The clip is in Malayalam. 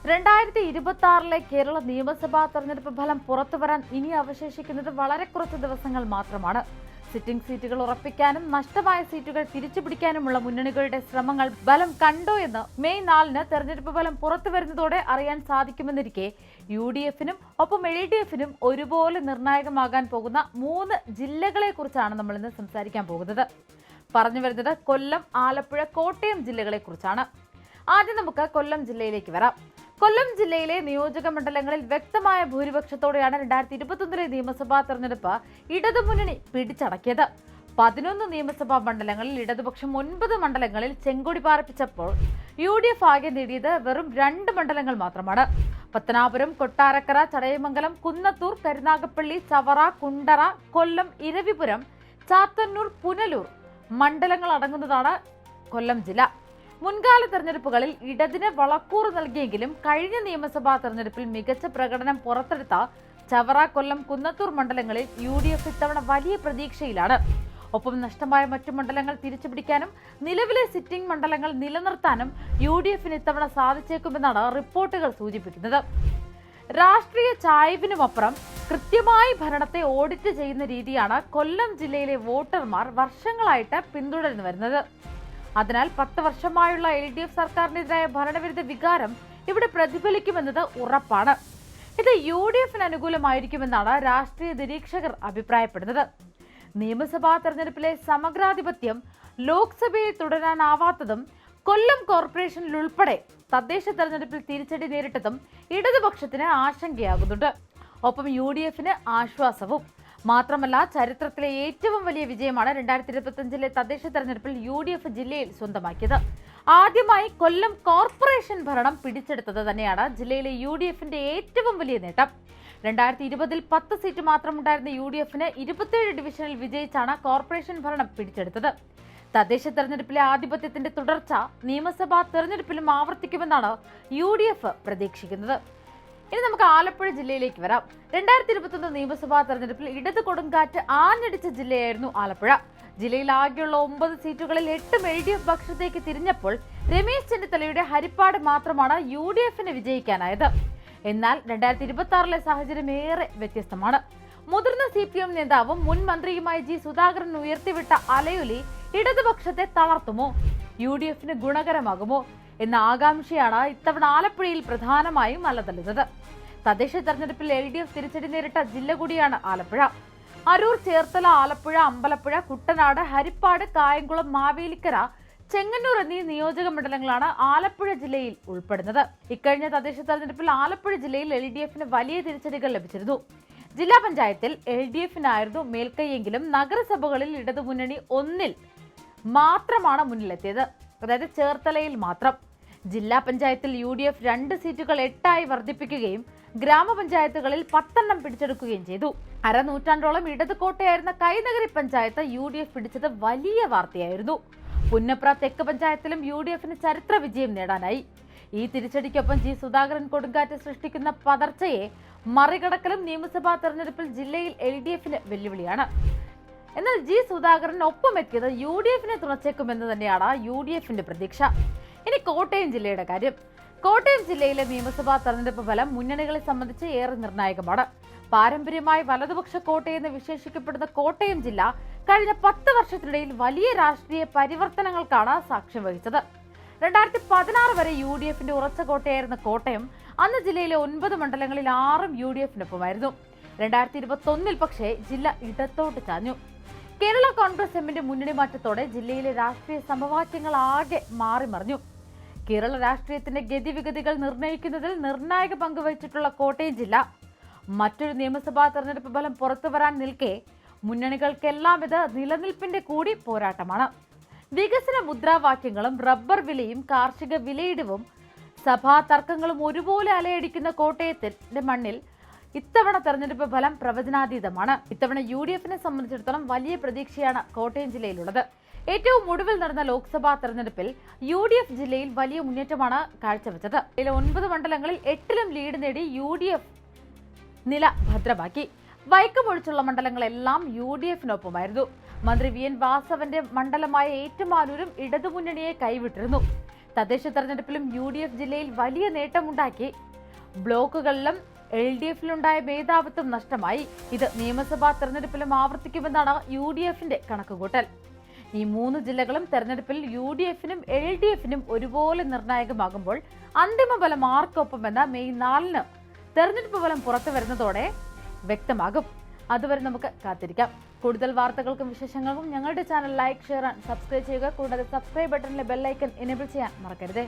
2026 കേരള നിയമസഭാ തെരഞ്ഞെടുപ്പ് ഫലം പുറത്തുവരാൻ ഇനി അവശേഷിക്കുന്നത് വളരെ കുറച്ച് ദിവസങ്ങൾ മാത്രമാണ്. സിറ്റിംഗ് സീറ്റുകൾ ഉറപ്പിക്കാനും നഷ്ടമായ സീറ്റുകൾ തിരിച്ചുപിടിക്കാനുമുള്ള മുന്നണികളുടെ ശ്രമങ്ങൾ ഫലം കണ്ടോ എന്ന് മെയ് 4-ന് തെരഞ്ഞെടുപ്പ് ഫലം പുറത്തുവരുന്നതോടെ അറിയാൻ സാധിക്കുമെന്നിരിക്കെ UDF-നും ഒപ്പം LDF-നും ഒരുപോലെ നിർണായകമാകാൻ പോകുന്ന 3 ജില്ലകളെ കുറിച്ചാണ് നമ്മൾ ഇന്ന് സംസാരിക്കാൻ പോകുന്നത്. പറഞ്ഞു വരുന്നത് കൊല്ലം, ആലപ്പുഴ, കോട്ടയം ജില്ലകളെ കുറിച്ചാണ്. ആദ്യം നമുക്ക് കൊല്ലം ജില്ലയിലേക്ക് വരാം. കൊല്ലം ജില്ലയിലെ നിയോജക മണ്ഡലങ്ങളിൽ വ്യക്തമായ ഭൂരിപക്ഷത്തോടെയാണ് 2021 നിയമസഭാ തെരഞ്ഞെടുപ്പ് ഇടതുമുന്നണി പിടിച്ചടക്കിയത്. 11 നിയമസഭാ മണ്ഡലങ്ങളിൽ ഇടതുപക്ഷം 9 മണ്ഡലങ്ങളിൽ ചെങ്കൊടി പാറിപ്പിച്ചപ്പോൾ UDF ആകെ നേടിയത് വെറും 2 മണ്ഡലങ്ങൾ മാത്രമാണ്. പത്തനാപുരം, കൊട്ടാരക്കര, ചടയമംഗലം, കുന്നത്തൂർ, കരുനാഗപ്പള്ളി, ചവറ, കുണ്ടറ, കൊല്ലം, ഇരവിപുരം, ചാത്തന്നൂർ, പുനലൂർ മണ്ഡലങ്ങൾ അടങ്ങുന്നതാണ് കൊല്ലം ജില്ല. മുൻകാല തെരഞ്ഞെടുപ്പുകളിൽ ഇടതിന് വളക്കൂറ് നൽകിയെങ്കിലും കഴിഞ്ഞ നിയമസഭാ തെരഞ്ഞെടുപ്പിൽ മികച്ച പ്രകടനം പുറത്തെടുത്ത ചവറ, കൊല്ലം, കുന്നത്തൂർ മണ്ഡലങ്ങളിൽ UDF ഇത്തവണ വലിയ പ്രതീക്ഷയിലാണ്. ഒപ്പം നഷ്ടമായ മറ്റു മണ്ഡലങ്ങൾ തിരിച്ചുപിടിക്കാനും നിലവിലെ സിറ്റിംഗ് മണ്ഡലങ്ങൾ നിലനിർത്താനും UDF-ന് ഇത്തവണ സാധിച്ചേക്കുമെന്നാണ് റിപ്പോർട്ടുകൾ സൂചിപ്പിക്കുന്നത്. രാഷ്ട്രീയ ചായ്വിനുമപ്പുറം കൃത്യമായി ഭരണത്തെ ഓഡിറ്റ് ചെയ്യുന്ന രീതിയാണ് കൊല്ലം ജില്ലയിലെ വോട്ടർമാർ വർഷങ്ങളായിട്ട് പിന്തുടർന്നു വരുന്നത്. അതിനാൽ 10 വർഷമായുള്ള LDF സർക്കാരിനെതിരായ ഭരണവിരുദ്ധ വികാരം ഇവിടെ പ്രതിഫലിക്കുമെന്നത് ഉറപ്പാണ്. ഇത് UDF-ന് അനുകൂലമായിരിക്കുമെന്നാണ് രാഷ്ട്രീയ നിരീക്ഷകർ അഭിപ്രായപ്പെടുന്നത്. നിയമസഭാ തെരഞ്ഞെടുപ്പിലെ സമഗ്രാധിപത്യം ലോക്സഭയിൽ തുടരാനാവാത്തതും കൊല്ലം കോർപ്പറേഷനിലുൾപ്പെടെ തദ്ദേശ തെരഞ്ഞെടുപ്പിൽ തിരിച്ചടി നേരിട്ടതും ഇടതുപക്ഷത്തിന് ആശങ്കയാകുന്നുണ്ട്. ഒപ്പം UDF-ന് ആശ്വാസവും. മാത്രമല്ല, ചരിത്രത്തിലെ ഏറ്റവും വലിയ വിജയമാണ് 2025 തദ്ദേശ തെരഞ്ഞെടുപ്പിൽ UDF ജില്ലയിൽ സ്വന്തമാക്കിയത്. ആദ്യമായി കൊല്ലം കോർപ്പറേഷൻ ഭരണം പിടിച്ചെടുത്തത് തന്നെയാണ് ജില്ലയിലെ UDF-ന്റെ ഏറ്റവും വലിയ നേട്ടം. 2020 10 സീറ്റ് മാത്രമുണ്ടായിരുന്ന UDF-ന് 27 ഡിവിഷനിൽ വിജയിച്ചാണ് കോർപ്പറേഷൻ ഭരണം പിടിച്ചെടുത്തത്. തദ്ദേശ തെരഞ്ഞെടുപ്പിലെ ആധിപത്യത്തിന്റെ തുടർച്ച നിയമസഭാ തെരഞ്ഞെടുപ്പിലും ആവർത്തിക്കുമെന്നാണ് UDF പ്രതീക്ഷിക്കുന്നത്. ഇനി നമുക്ക് ആലപ്പുഴ ജില്ലയിലേക്ക് വരാം. 2021 നിയമസഭാ തെരഞ്ഞെടുപ്പിൽ ഇടത് കൊടുങ്കാറ്റ് ആഞ്ഞടിച്ച ജില്ലയായിരുന്നു ആലപ്പുഴ. ജില്ലയിൽ ആകെയുള്ള 9 സീറ്റുകളിൽ 8 LDF പക്ഷത്തേക്ക് തിരിഞ്ഞപ്പോൾ രമേശ് ചെന്നിത്തലയുടെ ഹരിപ്പാട് മാത്രമാണ് UDF-ന് വിജയിക്കാനായത്. എന്നാൽ 2026 സാഹചര്യം ഏറെ വ്യത്യസ്തമാണ്. മുതിർന്ന CPM നേതാവും മുൻ മന്ത്രിയുമായ G. സുധാകരൻ ഉയർത്തിവിട്ട അലയൊലി ഇടതുപക്ഷത്തെ തളർത്തുമോ, UDF-ന് ഗുണകരമാകുമോ എന്ന ആകാംക്ഷയാണ് ഇത്തവണ ആലപ്പുഴയിൽ പ്രധാനമായും അലതല്ലുന്നത്. തദ്ദേശ തെരഞ്ഞെടുപ്പിൽ LDF തിരിച്ചടി നേരിട്ട ജില്ല കൂടിയാണ് ആലപ്പുഴ. അരൂർ, ചേർത്തല, ആലപ്പുഴ, അമ്പലപ്പുഴ, കുട്ടനാട്, ഹരിപ്പാട്, കായംകുളം, മാവേലിക്കര, ചെങ്ങന്നൂർ എന്നീ നിയോജക മണ്ഡലങ്ങളാണ് ആലപ്പുഴ ജില്ലയിൽ ഉൾപ്പെടുന്നത്. ഇക്കഴിഞ്ഞ തദ്ദേശ തെരഞ്ഞെടുപ്പിൽ ആലപ്പുഴ ജില്ലയിൽ LDF-ന് വലിയ തിരിച്ചടികൾ ലഭിച്ചിരുന്നു. ജില്ലാ പഞ്ചായത്തിൽ LDF-നായിരുന്നു മേൽക്കൈയെങ്കിലും നഗരസഭകളിൽ ഇടതുമുന്നണി 1-ൽ മാത്രമാണ് മുന്നിലെത്തിയത്. അതായത് ചേർത്തലയിൽ മാത്രം. ജില്ലാ പഞ്ചായത്തിൽ UDF 2 സീറ്റുകൾ 8 വർദ്ധിപ്പിക്കുകയും ഗ്രാമപഞ്ചായത്തുകളിൽ 10 പിടിച്ചെടുക്കുകയും ചെയ്തു. അരനൂറ്റാണ്ടോളം ഇടത് കോട്ടയായിരുന്ന കൈനഗരി പഞ്ചായത്ത് UDF പിടിച്ചത് വലിയ വാർത്തയായിരുന്നു. പുന്നപ്ര തെക്ക് പഞ്ചായത്തിലും UDF-ന് ചരിത്ര വിജയം നേടാനായി. ഈ തിരിച്ചടിക്കൊപ്പം G. സുധാകരൻ കൊടുങ്കാറ്റ് സൃഷ്ടിക്കുന്ന പതർച്ചയെ മറികടക്കലും നിയമസഭാ തെരഞ്ഞെടുപ്പിൽ ജില്ലയിൽ LDF-ന് വെല്ലുവിളിയാണ്. എന്നാൽ G. സുധാകരൻ ഒപ്പമെത്തിയത് UDF-നെ തുണച്ചേക്കുമെന്ന് തന്നെയാണ് UDF-ന്റെ പ്രതീക്ഷ. ഇനി കോട്ടയം ജില്ലയുടെ കാര്യം. കോട്ടയം ജില്ലയിലെ നിയമസഭാ തെരഞ്ഞെടുപ്പ് ഫലം മുന്നണികളെ സംബന്ധിച്ച് ഏറെ നിർണായകമാണ്. പാരമ്പര്യമായി വലതുപക്ഷ കോട്ടയെന്ന് വിശേഷിക്കപ്പെടുന്ന കോട്ടയം ജില്ല കഴിഞ്ഞ 10 വർഷത്തിനിടയിൽ വലിയ രാഷ്ട്രീയ പരിവർത്തനങ്ങൾക്കാണ് സാക്ഷ്യം വഹിച്ചത്. 2016 വരെ UDF-ന്റെ ഉറച്ച കോട്ടയായിരുന്ന കോട്ടയം അന്ന് ജില്ലയിലെ 9 മണ്ഡലങ്ങളിൽ 6 UDF-നൊപ്പമായിരുന്നു. 2021 പക്ഷേ ജില്ല ഇടത്തോട്ട് ചാഞ്ഞു. കേരള കോൺഗ്രസ് എമ്മിന്റെ മുന്നണി മാറ്റത്തോടെ ജില്ലയിലെ രാഷ്ട്രീയ സമവാക്യങ്ങൾ ആകെ മാറിമറിഞ്ഞു. കേരള രാഷ്ട്രീയത്തിന്റെ ഗതിവിഗതികൾ നിർണ്ണയിക്കുന്നതിൽ നിർണായക പങ്കുവഹിച്ചിട്ടുള്ള കോട്ടയം ജില്ല മറ്റൊരു നിയമസഭാ തെരഞ്ഞെടുപ്പ് ഫലം പുറത്തുവരാൻ നിൽക്കെ മുന്നണികൾക്കെല്ലാം ഇത് നിലനിൽപ്പിന്റെ കൂടി പോരാട്ടമാണ്. വികസന മുദ്രാവാക്യങ്ങളും റബ്ബർ വിലയും കാർഷിക വിലയിടിവും സഭാ തർക്കങ്ങളും ഒരുപോലെ അലയടിക്കുന്ന കോട്ടയത്തിന്റെ മണ്ണിൽ ഇത്തവണ തെരഞ്ഞെടുപ്പ് ഫലം പ്രവചനാതീതമാണ്. ഇത്തവണ UDF-നെ സംബന്ധിച്ചിടത്തോളം വലിയ പ്രതീക്ഷയാണ് കോട്ടയം ജില്ലയിലുള്ളത്. ഏറ്റവും ഒടുവിൽ നടന്ന ലോക്സഭാ തെരഞ്ഞെടുപ്പിൽ UDF ജില്ലയിൽ വലിയ മുന്നേറ്റമാണ് കാഴ്ചവെച്ചത്. 9 മണ്ഡലങ്ങളിൽ 8-ലും ലീഡ് നേടി UDF നില ഭദ്രമാക്കി. വൈക്കമൊഴിച്ചുള്ള മണ്ഡലങ്ങളെല്ലാം UDF-നൊപ്പമായിരുന്നു. മന്ത്രി VN വാസവന്റെ മണ്ഡലമായ ഏറ്റുമാനൂരും ഇടതുമുന്നണിയെ കൈവിട്ടിരുന്നു. തദ്ദേശ തെരഞ്ഞെടുപ്പിലും UDF ജില്ലയിൽ വലിയ നേട്ടമുണ്ടാക്കി. ബ്ലോക്കുകളിലും LDF-ലുണ്ടായ മേധാവിത്വം നഷ്ടമായി. ഇത് നിയമസഭാ തെരഞ്ഞെടുപ്പിലും ആവർത്തിക്കുമെന്നാണ് UDF-ന്റെ കണക്കുകൂട്ടൽ. ഈ 3 ജില്ലകളും തെരഞ്ഞെടുപ്പിൽ UDF-നും LDF-നും ഒരുപോലെ നിർണായകമാകുമ്പോൾ അന്തിമ ഫലം ആർക്കൊപ്പമെന്ന് മെയ് 4-ന് തെരഞ്ഞെടുപ്പ് ഫലം പുറത്തു വരുന്നതോടെ വ്യക്തമാകും. അതുവരെ നമുക്ക് കാത്തിരിക്കാം. കൂടുതൽ വാർത്തകൾക്കും വിശേഷങ്ങൾക്കും ഞങ്ങളുടെ channel like, share and subscribe ചെയ്യുക. കൂടാതെ സബ്സ്ക്രൈബ് ബട്ടണിലെ ബെൽ ഐക്കൺ എനേബിൾ ചെയ്യാൻ മറക്കരുത്.